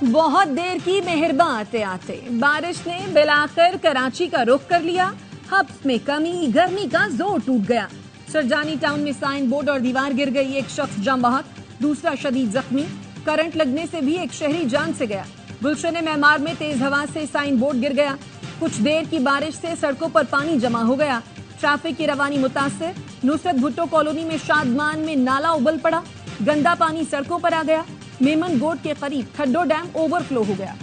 बहुत देर की मेहरबान आते आते बारिश ने बिलाकर कराची का रुख कर लिया। हब्स में कमी, गर्मी का जोर टूट गया। सरजानी टाउन में साइन बोर्ड और दीवार गिर गई, एक शख्स जान बहक, दूसरा शदीद जख्मी। करंट लगने से भी एक शहरी जान से गया। गुलशन मेमार में तेज हवा से साइन बोर्ड गिर गया। कुछ देर की बारिश से सड़कों पर पानी जमा हो गया। ट्रैफिक की रवानी मुतासिर। नुसरत भुट्टो कॉलोनी में शादमान में नाला उबल पड़ा, गंदा पानी सड़कों पर आ गया। मेमन गोट के करीब खड्डो डैम ओवरफ्लो हो गया।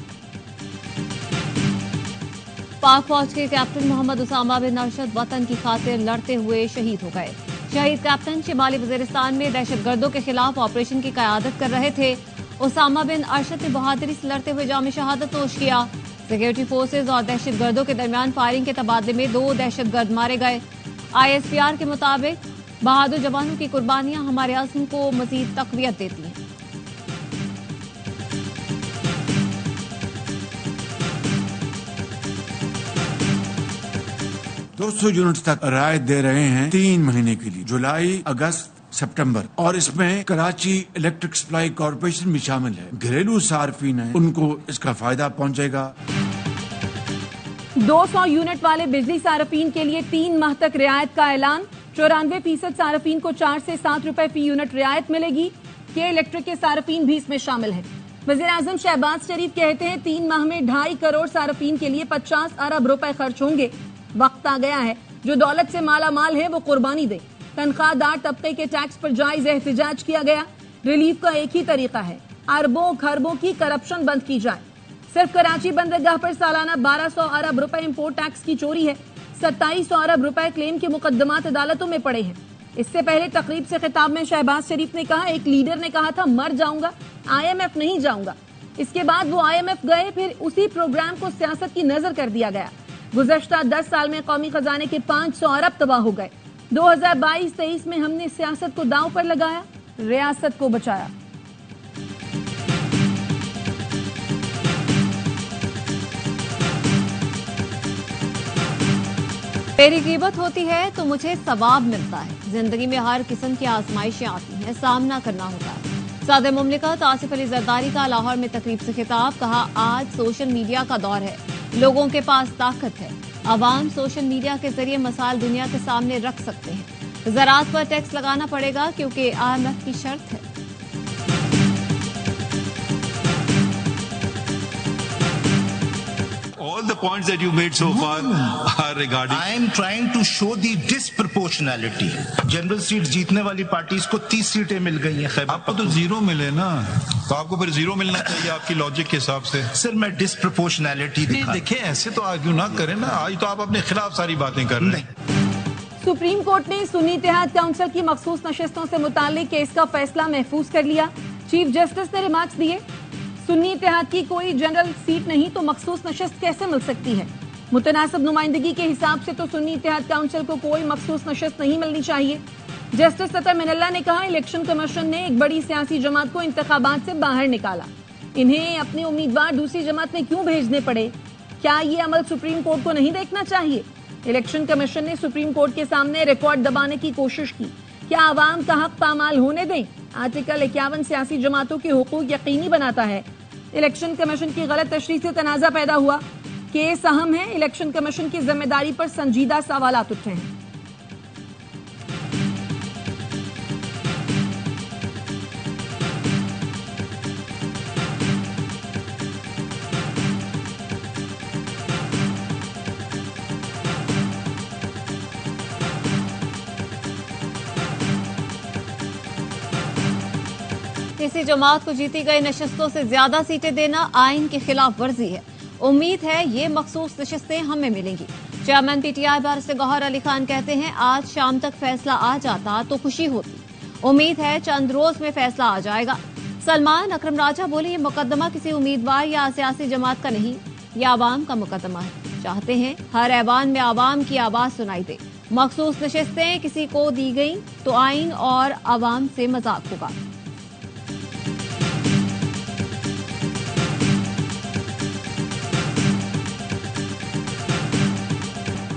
पाक फौज के कैप्टन मोहम्मद उसामा बिन अरशद वतन की खातिर लड़ते हुए शहीद हो गए। शहीद कैप्टन शिमाली वजीरिस्तान में दहशतगर्दों के खिलाफ ऑपरेशन की क़यादत कर रहे थे। उसामा बिन अरशद ने बहादुरी से लड़ते हुए जाम शहादत नोश किया। सिक्योरिटी फोर्सेज और दहशतगर्दों के दरमियान फायरिंग के तबादले में 2 दहशतगर्द मारे गए। ISPR के मुताबिक बहादुर जवानों की कुर्बानियां हमारे अज़्म को मजीद तक़वियत देती हैं। 200 यूनिट तक राहत दे रहे हैं 3 महीने के लिए, जुलाई, अगस्त, सितंबर, और इसमें कराची इलेक्ट्रिक सप्लाई कॉर्पोरेशन भी शामिल है। घरेलू सार्फिन है, उनको इसका फायदा पहुंचेगा। 200 यूनिट वाले बिजली सार्फिन के लिए 3 माह तक रियायत का ऐलान। 94% सार्फिन को 4 से 7 रुपए फी यूनिट रियायत मिलेगी। के इलेक्ट्रिक के सार्फिन भी इसमें शामिल है। वज़ीर आज़म शहबाज शरीफ कहते हैं 3 माह में 2.5 करोड़ सार्फिन के लिए 50 अरब रुपए खर्च होंगे। वक्त आ गया है, जो दौलत से माला माल है वो कुर्बानी दे। तनख्वाहदार तबके के टैक्स पर जायज एहतजाज किया गया। रिलीफ का एक ही तरीका है, अरबों खरबों की करप्शन बंद की जाए। सिर्फ कराची बंदरगाह पर सालाना 1200 अरब रुपए इंपोर्ट टैक्स की चोरी है। 2700 अरब रुपए क्लेम के मुकदमात अदालतों में पड़े हैं। इससे पहले तकरीब से खिताब में शहबाज शरीफ ने कहा, एक लीडर ने कहा था मर जाऊंगा, IMF नहीं जाऊंगा। इसके बाद वो IMF गए, फिर उसी प्रोग्राम को सियासत की नजर कर दिया गया। गुज़श्ता 10 साल में कौमी खजाने के 500 अरब तबाह हो गए। 2022-23 में हमने सियासत को दांव पर लगाया, रियासत को बचाया। मेरी ग़ीबत होती है तो मुझे सवाब मिलता है। जिंदगी में हर किस्म की आजमाइशें आती हैं, सामना करना होता है। सदर मुमलिकत आसिफ अली जरदारी का लाहौर में तकरीब से खिताब, कहा आज सोशल मीडिया का दौर है, लोगों के पास ताकत है। अवाम सोशल मीडिया के जरिए मसाइल दुनिया के सामने रख सकते हैं। ज़राअत पर टैक्स लगाना पड़ेगा क्योंकि IMF की शर्त है। All the points that you made so far are regarding. I am trying to show the disproportionality. General seat जीतने वाली पार्टीज को 30 सीटें मिल गई हैं। आपको तो 0 मिले ना, तो आपको फिर 0 मिलना चाहिए आपकी लॉजिक के हिसाब से। सर मैं डिस्प्रपोर्शनैलिटी देखिए ऐसे तो आर्ग्यू ना करें ना, आज तो आप अपने खिलाफ सारी बातें कर रहे हैं। सुप्रीम कोर्ट ने सुन्नी इत्तेहाद काउंसिल की मखसूस नशिस्तों से मुताल्लिक केस का फैसला महफूज कर लिया। चीफ जस्टिस ने रिमार्क्स दिए, सुन्नी इत्तेहाद की कोई जनरल सीट नहीं तो मखसूस नशिस्त कैसे मिल सकती है। मुतनासिब नुमाइंदगी के हिसाब से तो सुन्नी इत्तेहाद काउंसिल को कोई मखसूस नशिस्त नहीं मिलनी चाहिए। जस्टिस अतर मिनल्ला ने कहा, इलेक्शन कमीशन ने एक बड़ी सियासी जमात को इंतखाबात से बाहर निकाला, इन्हें अपने उम्मीदवार दूसरी जमात में क्यों भेजने पड़े? क्या ये अमल सुप्रीम कोर्ट को नहीं देखना चाहिए? इलेक्शन कमीशन ने सुप्रीम कोर्ट के सामने रिकॉर्ड दबाने की कोशिश की। क्या आवाम का हक पामाल होने दें? आर्टिकल 51 सियासी जमातों के हुकूक यकीनी बनाता है। इलेक्शन कमीशन की गलत तशरीह से तनाज़ा पैदा हुआ। केस अहम है, इलेक्शन कमीशन की जिम्मेदारी पर संजीदा सवालात उठे हैं। किसी जमात को जीती गई नशिस्तों से ज्यादा सीटें देना आइन की खिलाफ वर्जी है। उम्मीद है ये मखसूस नशिस्तें हमें मिलेंगी। Chairman PTI barrister Gohar Ali Khan कहते हैं, आज शाम तक फैसला आ जाता तो खुशी होती। उम्मीद है चंद रोज में फैसला आ जाएगा। सलमान अकरम राजा बोले, ये मुकदमा किसी उम्मीदवार या सियासी जमात का नहीं, ये आवाम का मुकदमा है। चाहते हैं हर ऐवान में आवाम की आवाज सुनाई दे। मखसूस नशिस्तें किसी को दी गई तो आइन और आवाम से मजाक होगा।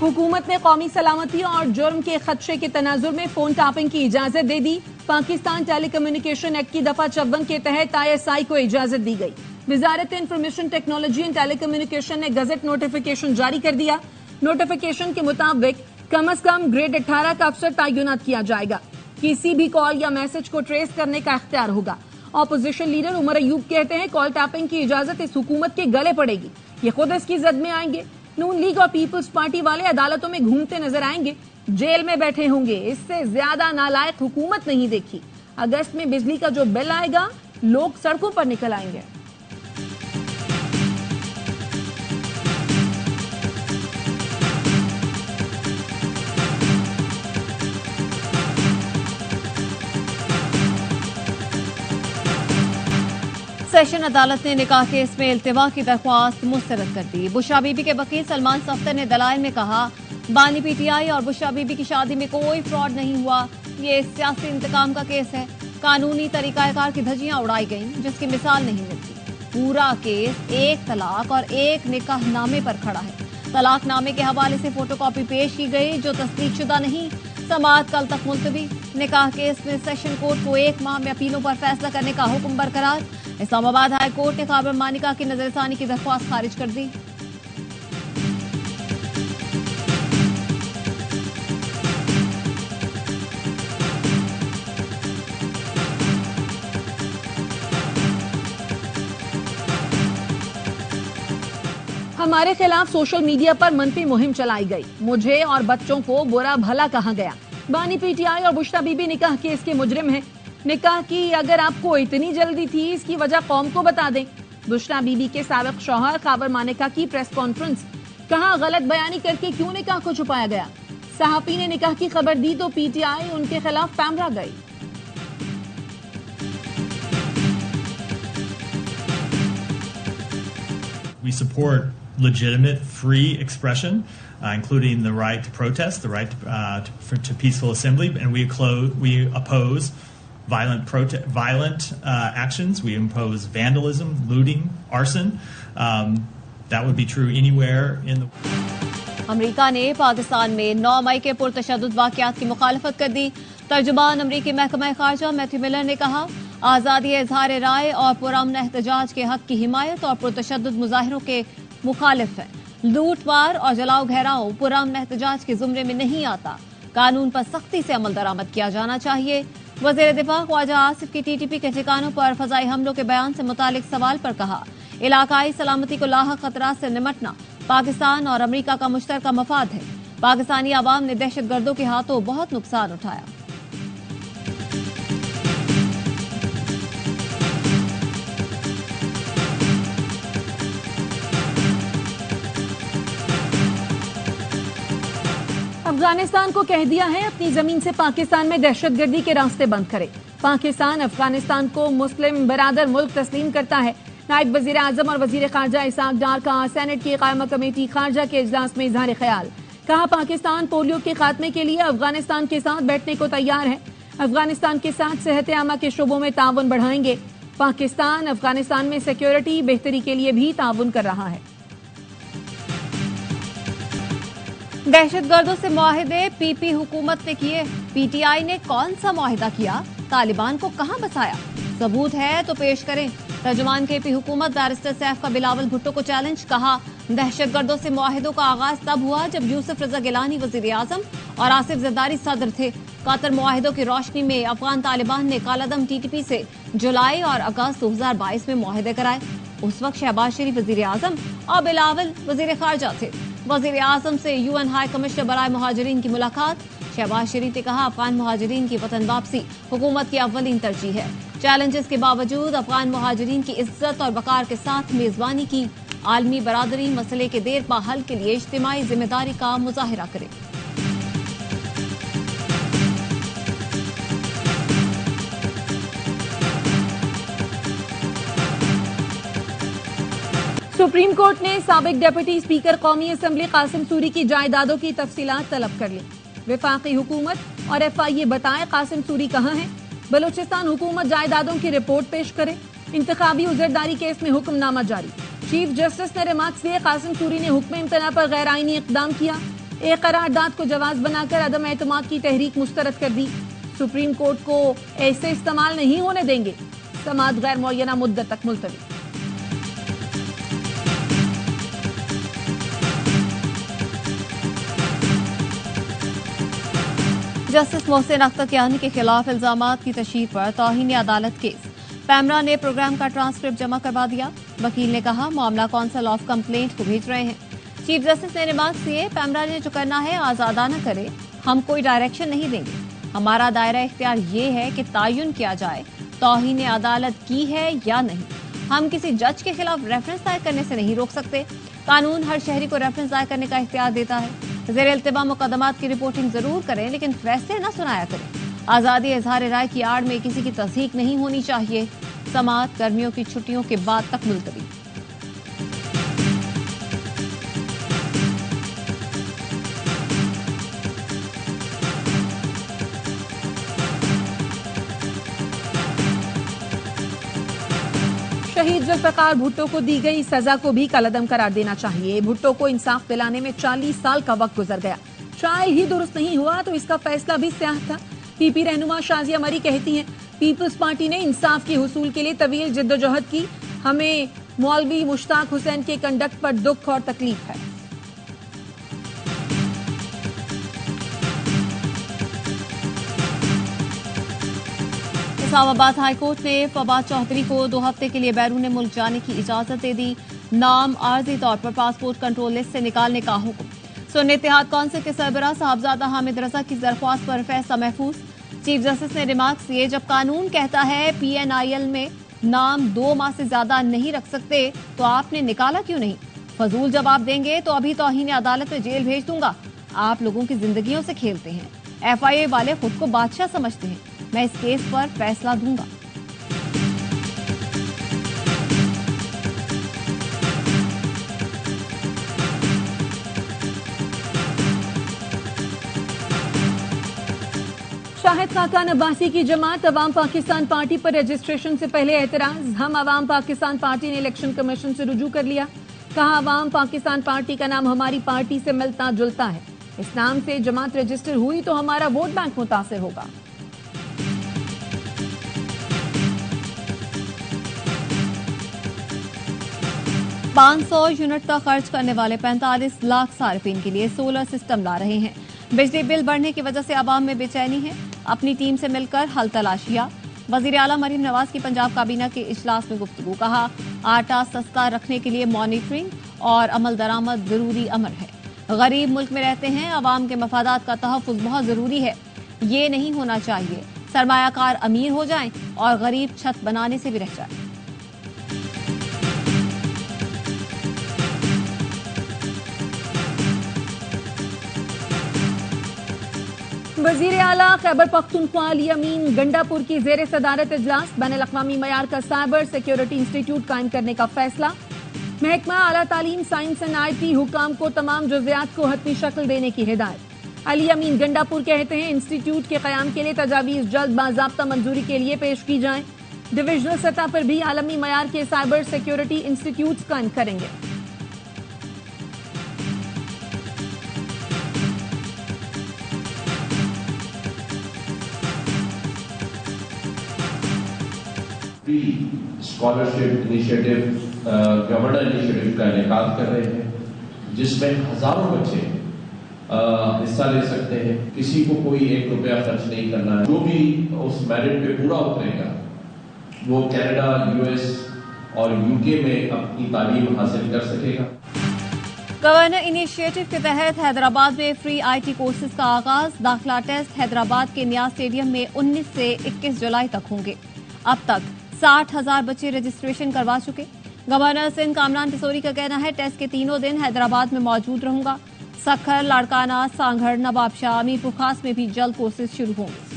हुकूमत ने कौमी सलामती और जुर्म के खदशे के तनाजुर में फोन टैपिंग की इजाजत दे दी। पाकिस्तान टेलीकम्युनिकेशन एक्ट की दफा 54 के तहत ISI को इजाजत दी गई। वजारत इंफॉर्मेशन टेक्नोलॉजी एंड टेलीकम्युनिकेशन ने गजट नोटिफिकेशन जारी कर दिया। नोटिफिकेशन के मुताबिक कम से कम ग्रेड 18 का अफसर तैनात किया जाएगा। किसी भी कॉल या मैसेज को ट्रेस करने का इख्तियार होगा। ऑपोजिशन लीडर उमर अयूब कहते हैं कॉल टैपिंग की इजाजत इस हुकूमत के गले पड़ेगी, ये खुद इसकी जद में आएंगे। नून लीग और पीपल्स पार्टी वाले अदालतों में घूमते नजर आएंगे, जेल में बैठे होंगे। इससे ज्यादा नालायक हुकूमत नहीं देखी। अगस्त में बिजली का जो बिल आएगा, लोग सड़कों पर निकल आएंगे। सेशन अदालत ने निकाह केस में इल्तिवा की दरख्वास्त मुस्तरद कर दी। बुशरा बीबी के वकील सलमान सफ्तर ने दलाइल में कहा, बानी पीटीआई और बुशरा बीबी की शादी में कोई फ्रॉड नहीं हुआ, ये सियासी इंतकाम का केस है। कानूनी तरीकाकार की धज्जियां उड़ाई गईं, जिसकी मिसाल नहीं मिलती। पूरा केस एक तलाक और एक निकाहनामे पर खड़ा है। तलाकनामे के हवाले से फोटोकॉपी पेश की गई, जो तस्दीकशुदा नहीं। समाअत कल तक मुलतवी। निकाह केस में सेशन कोर्ट को 1 माह में अपीलों पर फैसला करने का हुक्म बरकरार। इस्लामाबाद हाई कोर्ट ने खाबर मानिका की नजरसानी की दरख्वास्त खारिज कर दी। हमारे खिलाफ सोशल मीडिया पर मनफी मुहिम चलाई गई, मुझे और बच्चों को बुरा भला कहा गया। बानी पीटीआई और बुशरा बीबी निकाह केस के मुजरिम हैं। निकाह की अगर आपको इतनी जल्दी थी, इसकी वजह कौम को बता दें। बुशरा बीबी के साबिक शौहर खाबर मानिका की प्रेस कॉन्फ्रेंस, कहा गलत बयानी करके क्यों निकाह को छुपाया गया। सहाफी ने निकाह की खबर दी तो पीटीआई उनके खिलाफ पैमरा गई। We support legitimate, free expression, including the right to protest, the right to peaceful assembly, and we oppose violent actions. We oppose vandalism, looting, arson. That would be true anywhere in the. अमरीका ने पाकिस्तान में 9 मई के पुरतशद्दुद वाक़यात की मुखालफत कर दी। तर्जुमान अमरीकी महकमा खारजा Matthew Miller ने कहा, आज़ादी इज़हार राय और पुरअमन एहतजाज के हक की हिमायत और पुरतशद्दुद मुजाहिरों के मुखालिफ है। लूटमार और जलाओ घेराव पुरअमन एहतजाज के जुमरे में नहीं आता। कानून पर सख्ती से अमल दरामद किया जाना चाहिए। वज़ीर दिफा ख्वाजा आसिफ की टीटीपी के ठिकानों पर फजाई हमलों के बयान से मुतालिक सवाल पर कहा, इलाकाई सलामती को लाहक खतरात से निमटना पाकिस्तान और अमरीका का मुश्तरका मफाद है। पाकिस्तानी आवाम ने दहशतगर्दों के हाथों बहुत नुकसान उठाया। अफगानिस्तान को कह दिया है अपनी जमीन से पाकिस्तान में दहशतगर्दी के रास्ते बंद करे। पाकिस्तान अफगानिस्तान को मुस्लिम बरादर मुल्क तस्लीम करता है। नायब वजीर आजम और वजीर खारजा इसाक डार का सेनेट की कायमा कमेटी खारजा के इजलास में इजहार ख्याल, कहा पाकिस्तान पोलियो के खात्मे के लिए अफगानिस्तान के साथ बैठने को तैयार है। अफगानिस्तान के साथ सेहत आमा के शोबों में ताउन बढ़ाएंगे। पाकिस्तान अफगानिस्तान में सिक्योरिटी बेहतरी के लिए भी ताउन कर रहा है। दहशतगर्दों से मुआहिदे पीपी हुकूमत ने किए, पीटीआई ने कौन सा मुआहिदा किया, तालिबान को कहां बसाया, सबूत है तो पेश करें। तर्जुमान केपी हुकूमत बैरिस्टर सैफ का बिलावल भुट्टो को चैलेंज, कहा दहशतगर्दों से मुआहिदों का आगाज तब हुआ जब यूसुफ रजा गिलानी वजीर आजम और आसिफ जरदारी सदर थे। कातर मुआहिदों की रोशनी में अफगान तालिबान ने कालादम टीटीपी से जुलाई और अगस्त 2022 में मुआहिदे कराए। उस वक्त शहबाज शरीफ वजीर आजम और बिलावल वजीर खारजा थे। वजीर आजम से यूएन हाई कमिश्नर बराए मुहाजिरीन की मुलाकात। शहबाज शरीफ ने कहा अफगान मुहाजिरीन की वतन वापसी हुकूमत की अव्वलीन तरजीह है। चैलेंजेस के बावजूद अफगान मुहाजिरीन की इज्जत और वकार के साथ मेजबानी की। आलमी बरादरी मसले के देर पा हल के लिए इज्तिमाई जिम्मेदारी का मुजाहिरा करे। सुप्रीम कोर्ट ने साबिक डिप्टी स्पीकर कौमी असम्बली कासिम सूरी की जायदादों की तफसीलात तलब कर ली। वफाकी हुकूमत और एफआईए बताए कासिम सूरी कहां है। बलूचिस्तान हुकूमत जायदादों की रिपोर्ट पेश करे। इंतखाबी उजरदारी केस में हुक्मनामा जारी। चीफ जस्टिस ने रिमार्क्स दिए कासिम सूरी ने हुक्म इम्तना पर गैर आईनी इकदाम किया। एक करारदाद को जवाज बनाकर अदम एतमाद की तहरीक मुस्तरद कर दी। सुप्रीम कोर्ट को ऐसे इस्तेमाल नहीं होने देंगे। समाअत गैर मुअय्यना मुद्दत तक मुलतवी। जस्टिस मोहसिन अख्तर के खिलाफ इल्जामात की तशहीर पर तौहीन अदालत केस। पैमरा ने प्रोग्राम का ट्रांसक्रिप्ट जमा करवा दिया। वकील ने कहा मामला काउंसिल ऑफ कंप्लेंट को भेज रहे हैं। चीफ जस्टिस ने रिमार्क किए, पैमरा ने जो करना है आजादाना करे, हम कोई डायरेक्शन नहीं देंगे। हमारा दायरा इख्तियार ये है कि तयन किया जाए तौहीन अदालत की है या नहीं। हम किसी जज के खिलाफ रेफरेंस दायर करने से नहीं रोक सकते। कानून हर शहरी को रेफरेंस दायर करने का इख्तियार देता है। ज़ेर इल्तिबा मुकदमात की रिपोर्टिंग जरूर करें, लेकिन फैसले न सुनाया करें। आज़ादी इजहार राय की आड़ में किसी की तस्दीक नहीं होनी चाहिए। समाअत गर्मियों की छुट्टियों के बाद तक मुलतवी। शहीद जुल्फ़िकार भुट्टो को दी गई सजा को भी कलअदम करार देना चाहिए। भुट्टो को इंसाफ दिलाने में 40 साल का वक्त गुजर गया। ट्रायल ही दुरुस्त नहीं हुआ तो इसका फैसला भी स्याह था। पीपी रहनुमा शाजिया मरी कहती हैं, पीपल्स पार्टी ने इंसाफ के हुसूल के लिए तवील जिद्दोजहद की। हमें मौलवी मुश्ताक हुसैन के कंडक्ट पर दुख और तकलीफ है। इस्लामाबाद हाईकोर्ट ने फवाद चौधरी को 2 हफ्ते के लिए बैरून मुल्क जाने की इजाजत दे दी। नाम आर्जी तौर पर पासपोर्ट कंट्रोल लिस्ट से निकालने का हुक्म। सुन्नी इत्तेहाद काउंसिल के सरबराह साहबजादा हामिद रजा की दरख्वास्त पर फैसला महफूज। चीफ जस्टिस ने रिमार्क्स किए, जब कानून कहता है PNIL में नाम 2 माह से ज्यादा नहीं रख सकते तो आपने निकाला क्यों नहीं? फजूल जवाब देंगे तो अभी तौहीन अदालत में जेल भेज दूंगा। आप लोगों की जिंदगियों से खेलते हैं। FIA वाले खुद को बादशाह समझते हैं। मैं इस केस पर फैसला दूंगा। शाहिद खाकान अब्बासी की जमात अवाम पाकिस्तान पार्टी पर रजिस्ट्रेशन से पहले एतराज। हम अवाम पाकिस्तान पार्टी ने इलेक्शन कमीशन से रुजू कर लिया। कहा अवाम पाकिस्तान पार्टी का नाम हमारी पार्टी से मिलता जुलता है। इस नाम से जमात रजिस्टर हुई तो हमारा वोट बैंक मुतासिर होगा। $500 यूनिट का खर्च करने वाले 45 लाख सार्फिन के लिए सोलर सिस्टम ला रहे हैं। बिजली बिल बढ़ने की वजह से आवाम में बेचैनी है। अपनी टीम से मिलकर हल तलाशिया। वजीर आला मरीम नवाज की पंजाब काबीना के इजलास में गुफ्तगू। कहा आटा सस्ता रखने के लिए मॉनिटरिंग और अमल दरामद जरूरी अमर है। गरीब मुल्क में रहते हैं, आवाम के मफादात का तहफ़्फ़ुज़ बहुत जरूरी है। ये नहीं होना चाहिए सरमायाकार अमीर हो जाएं और गरीब छत बनाने से भी रह जाए। वजीर आला खैबर पख्तूनख्वा अली अमीन गंडापुर की जेर सदारत इजलास। बैनुल अक़वामी मयार का साइबर सिक्योरिटी इंस्टीट्यूट कायम करने का फैसला। महकमा आला तालीम साइंस एंड IT हुकाम को तमाम जुज़ियात को हतमी शक्ल देने की हिदायत। अली अमीन गंडापुर कहते हैं इंस्टीट्यूट के क़याम के लिए तजावीज़ जल्द बाज़ाब्ता मंजूरी के लिए पेश की जाएं। डिविजनल सतह पर भी आलमी मयार के साइबर सिक्योरिटी इंस्टीट्यूट कायम करेंगे। स्कॉलरशिप इनिशिएटिव गवर्नर इनिशिएटिव का इनेकाद कर रहे हैं, जिसमें हजारों बच्चे हिस्सा ले सकते हैं। किसी को कोई 1 रुपया खर्च नहीं करना है। जो भी उस मेरिट पे पूरा उतरेगा वो कनाडा, US और UK में अपनी तालीम हासिल कर सकेगा। गवर्नर इनिशिएटिव के तहत हैदराबाद में फ्री IT कोर्सेज का आगाज। दाखिला टेस्ट हैदराबाद के नियाज स्टेडियम में 19 से 21 जुलाई तक होंगे। अब तक 60,000 बच्चे रजिस्ट्रेशन करवा चुके। गवर्नर सिंध कामरान पिसोरी का कहना है टेस्ट के तीनों दिन हैदराबाद में मौजूद रहूंगा। सखर, लाड़काना, सांगड़, नवाबशाह, मीरपुर खास में भी जल्द कोर्सेज शुरू होंगे।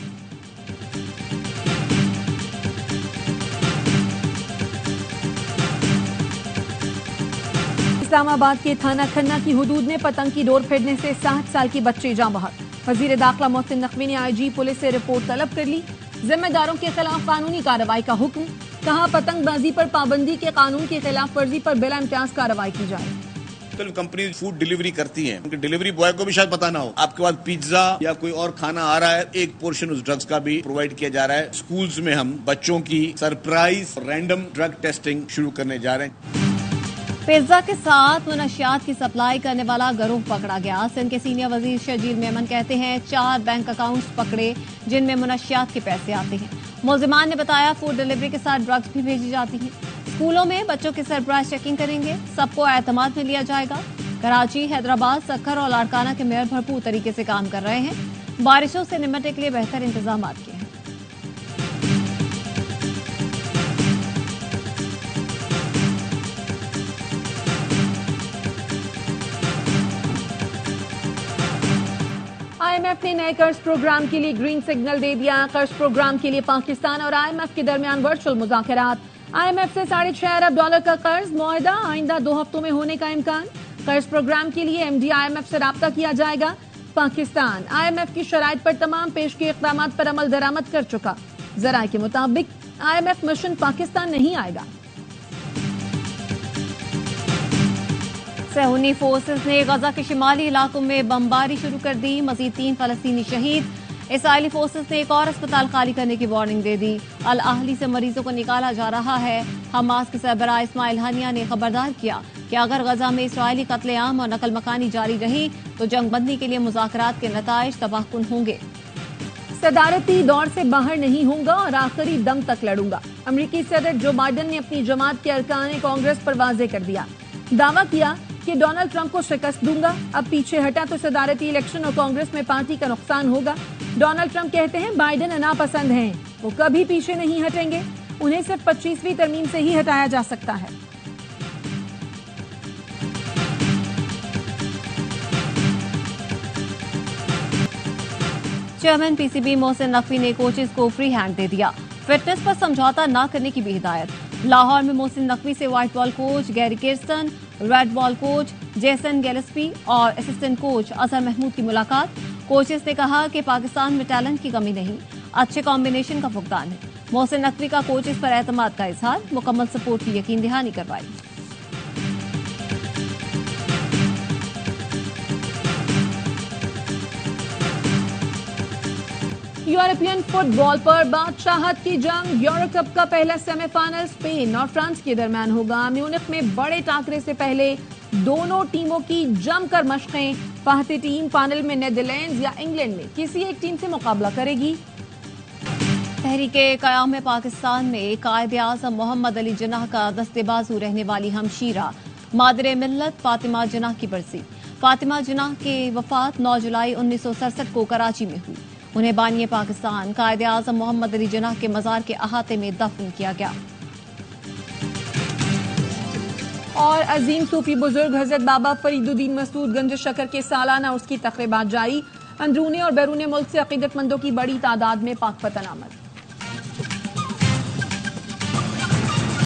इस्लामाबाद के थाना खन्ना की हुदूद में पतंग की डोर फेंकने से 7 साल की बच्ची जाँ बहक। वजीर दाखिला मोहसिन नकवी ने IG पुलिस से रिपोर्ट तलब कर ली। जिम्मेदारों के खिलाफ कानूनी कार्रवाई का हुक्म। कहा पतंगबाजी पर पाबंदी के कानून की खिलाफ वर्जी पर बिला इम्तियाज कार्रवाई की जाए। तो कंपनी फूड डिलीवरी करती हैं, उनके डिलीवरी बॉय को भी शायद पता ना हो आपके पास पिज्जा या कोई और खाना आ रहा है, एक पोर्शन उस ड्रग्स का भी प्रोवाइड किया जा रहा है। स्कूल्स में हम बच्चों की सरप्राइज रैंडम ड्रग टेस्टिंग शुरू करने जा रहे हैं। पिज्जा के साथ मुनशियात की सप्लाई करने वाला गिरोह पकड़ा गया। सिंध के सीनियर वजीर शजील मेमन कहते हैं 4 बैंक अकाउंट्स पकड़े जिनमें मुनशियात के पैसे आते हैं। मुलजिमान ने बताया फूड डिलीवरी के साथ ड्रग्स भी भेजी जाती हैं। स्कूलों में बच्चों की सरप्राइज चेकिंग करेंगे, सबको एतमाद में लिया जाएगा। कराची, हैदराबाद, सक्खर और लाड़काना के मेयर भरपूर तरीके से काम कर रहे हैं। बारिशों से निपटने के लिए बेहतर इंतजाम किए हैं। आईएमएफ ने नए कर्ज प्रोग्राम के लिए ग्रीन सिग्नल दे दिया। कर्ज प्रोग्राम के लिए पाकिस्तान और आईएमएफ के दरमियान वर्चुअल मुज़ाकरात। आईएमएफ से $6.5 अरब का कर्ज मुआहदा आइंदा 2 हफ्तों में होने का इम्कान। कर्ज प्रोग्राम के लिए एमडी आईएमएफ से राब्ता किया जाएगा। पाकिस्तान आईएमएफ की शराइत पर तमाम पेश किए इक़दामात पर अमल दरामद कर चुका। जराये के मुताबिक आईएमएफ मिशन पाकिस्तान नहीं आएगा। सहूनी फोर्सेस ने गजा के शिमाली इलाकों में बमबारी शुरू कर दी। मजीद 3 फलस्तीनी शहीद। इसराइली फोर्सेस ने एक और अस्पताल खाली करने की वार्निंग दे दी। अल आहली से मरीजों को निकाला जा रहा है। हमास के सरबराह इस्माइल हानिया ने खबरदार किया कि अगर गजा में इसराइली कत्लेआम और नकल मकानी जारी रही तो जंगबंदी के लिए मुज़ाकरात के नताइज तबाहकुन होंगे। सदारती दौर से बाहर नहीं होगा और आखिरी दम तक लड़ूंगा। अमेरिकी सदर जो बाइडन ने अपनी जमात के अरकान कांग्रेस पर वाज़ेह कर दिया। दावा किया कि डोनाल्ड ट्रंप को शिकस्त दूंगा। अब पीछे हटा तो सदारती इलेक्शन और कांग्रेस में पार्टी का नुकसान होगा। डोनाल्ड ट्रंप कहते हैं बाइडन नापसंद हैं, वो कभी पीछे नहीं हटेंगे। उन्हें सिर्फ 25वीं तरमीम से ही हटाया जा सकता है। चेयरमैन पीसीबी मोहसिन नकवी ने कोचेस को फ्री हैंड दे दिया। फिटनेस पर समझौता न करने की भी हिदायत। लाहौर में मोहसिन नकवी से white ball coach Gary Kirsten, red ball coach Jason Gillespie और असिस्टेंट कोच अजहर महमूद की मुलाकात। कोचेस ने कहा कि पाकिस्तान में टैलेंट की कमी नहीं, अच्छे कॉम्बिनेशन का फुकदान है। मोहसिन नकवी का कोचेस पर एतमाद का इजहार, मुकम्मल सपोर्ट की यकीन दहानी करवाई। यूरोपियन फुटबॉल पर बादशाहत की जंग। यूरो कप का पहला सेमीफाइनल स्पेन और फ्रांस के दरमियान होगा। म्यूनिख में बड़े टाकरे से पहले दोनों टीमों की जमकर मशकें। फाहती टीम फाइनल में नीदरलैंड्स या इंग्लैंड में किसी एक टीम से मुकाबला करेगी। तहरीके क़याम पाकिस्तान में कायदे आज़म मोहम्मद अली जिन्नाह का दस्तेबाजू रहने वाली हमशीरा मादरे मिल्लत फातिमा जिन्नाह की बरसी। फातिमा जिन्नाह की वफात 9 जुलाई 1967 को कराची में हुई। उन्हें बानिए पाकिस्तान कायदे आज़म मोहम्मद अली जिन्नाह के मज़ार के अहाते में दफन किया गया। और अजीम सूफी बुजुर्ग हजरत बाबा फरीदुद्दीन मसूद गंज शकर के सालाना उसकी तकरीबात जारी। अंदरूनी और बैरून मुल्क से अकीदतमंदों की बड़ी तादाद में पाक पतन आमद।